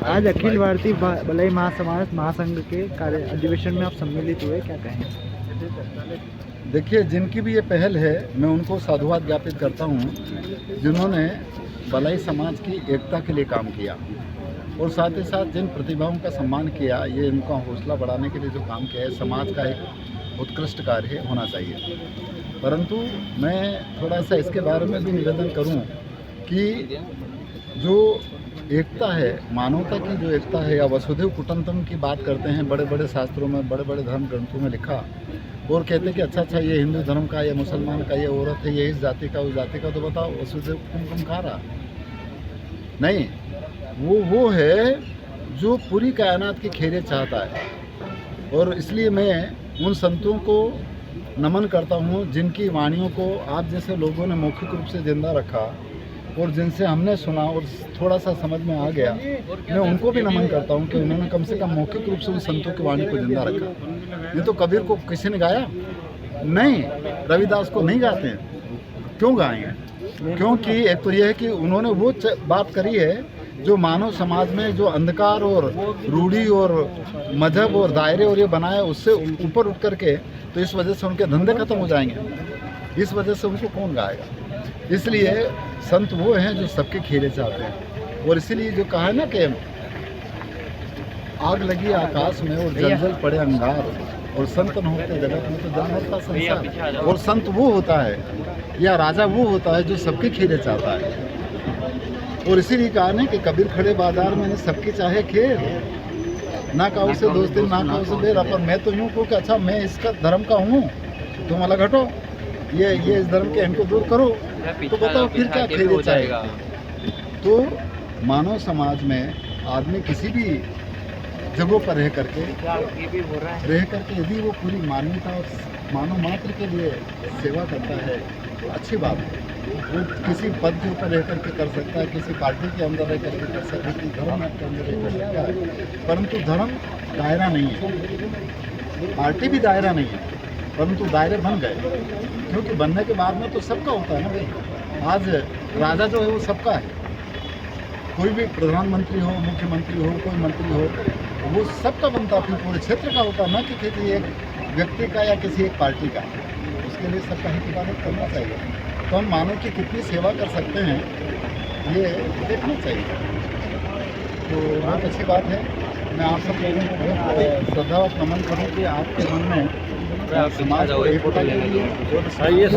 आज अखिल भारतीय भलाई महासमाज महासंघ के कार्य अधिवेशन में आप सम्मिलित हुए, क्या कहें? देखिए, जिनकी भी ये पहल है मैं उनको साधुवाद ज्ञापित करता हूँ, जिन्होंने भलाई समाज की एकता के लिए काम किया और साथ ही साथ जिन प्रतिभाओं का सम्मान किया, ये इनका हौसला बढ़ाने के लिए जो काम किया है, समाज का एक उत्कृष्ट कार्य होना चाहिए। परंतु मैं थोड़ा सा इसके बारे में भी निवेदन करूं कि जो एकता है, मानवता की जो एकता है, या वसुधैव कुटुंबकम की बात करते हैं बड़े बड़े शास्त्रों में, बड़े बड़े धर्म ग्रंथों में लिखा, और कहते हैं कि अच्छा ये हिंदू धर्म का, ये मुसलमान का, ये औरत है, ये इस जाति का, उस जाति का, तो बताओ वसुधैव कुटुंबकम कहाँ रहा? नहीं, वो है जो पूरी कायनात की खैरियत चाहता है। और इसलिए मैं उन संतों को नमन करता हूँ जिनकी वाणियों को आप जैसे लोगों ने मौखिक रूप से जिंदा रखा और जिनसे हमने सुना और थोड़ा सा समझ में आ गया। मैं उनको भी नमन करता हूँ कि उन्होंने कम से कम मौखिक रूप से उन संतों की वाणी को जिंदा रखा। नहीं तो कबीर को किसी ने गाया? नहीं, रविदास को नहीं गाते हैं। क्यों गाएंगे? क्योंकि एक तो यह है कि उन्होंने वो बात करी है जो मानव समाज में जो अंधकार और रूढ़ी और मजहब और दायरे और ये बनाया, उससे ऊपर उठ करके, तो इस वजह से उनके धंधे खत्म हो जाएंगे। इस वजह से उनको कौन गाएगा? इसलिए संत वो हैं जो सबके खेले चाहते हैं। और इसीलिए जो कहा है ना कि आग लगी आकाश में और जल पड़े अंगार, और संत न होते जगत में तो जन्म होता संसार। और संत वो होता है या राजा वो होता है जो सबके खेले चाहता है। और इसीलिए कहा ना कि कबीर खड़े बाजार में सबके चाहे खेल, ना काऊ से दोस्ती ना काऊ से बेर। पर मैं तो यूँ कहूँ कि अच्छा मैं इसका धर्म का हूँ, तुम अलग हटो, ये इस धर्म के इनको दूर करो, तो बताओ फिर क्या खेल चाहेगा? तो मानव समाज में आदमी किसी भी जगहों पर रह करके यदि वो पूरी मानवता और मानव मात्र के लिए सेवा करता है तो अच्छी बात है। वो किसी पद के ऊपर रह करके कर सकता है, किसी पार्टी के अंदर रह करके कर सकता है, किसी धर्म के अंदर रह कर सकता है, परंतु धर्म दायरा नहीं है, पार्टी भी दायरा नहीं है, परंतु दायरे बन गए। क्योंकि बनने के बाद में तो सबका होता है ना भाई। आज राजा जो है वो सबका है, कोई भी प्रधानमंत्री हो, मुख्यमंत्री हो, कोई मंत्री हो, वो सबका बनता है, पूरे क्षेत्र का होता है, ना कि किसी एक व्यक्ति का या किसी एक पार्टी का। उसके लिए सबका हित करना चाहिए। तो हम मानव की कितनी सेवा कर सकते हैं ये देखना चाहिए। तो बहुत अच्छी बात है। मैं आप सब लोगों को बहुत श्रद्धा और नमन करूँ कि आपके मन में समाज को एकता के लिए